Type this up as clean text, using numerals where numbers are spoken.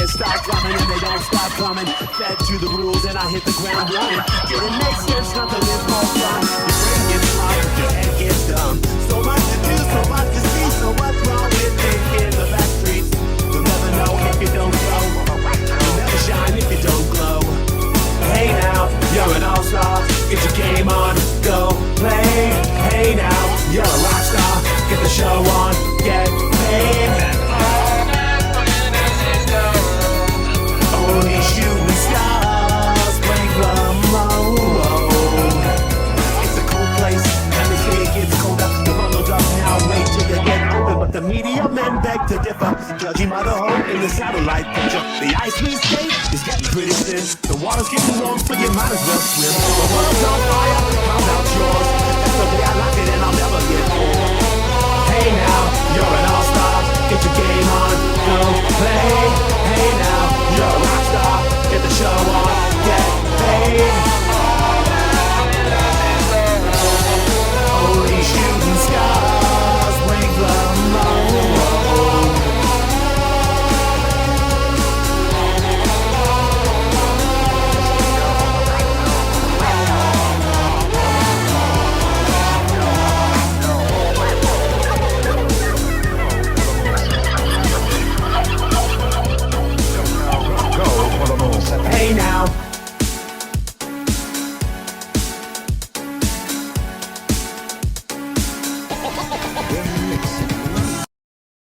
start coming and they don't stop coming. Fed to the rules and I hit the ground running. Didn't make sense, nothing is more fun. Your brain gets smart, your head gets dumb. So much to do, so much to see. So what's wrong with thinking the back streets? You'll never know if you don't grow. You'll never shine if you don't glow. Hey now, you're an all-star. Get your game on, go play. Hey now, you're a rock star. Get the show on, get paid. Only shooting stars break the mold. It's a cold place, and they say it gets colder. The bundled up now, wait till you get open. But the media men beg to differ, judging by the hole in the satellite picture. The ice we skate is getting pretty thin. The water's getting warm, so you might as well swim. The world's on fire, how's out yours? That's the way I like it, and I'll never get bored. Hey now, you're an all-star. Get your game on, go play. Hey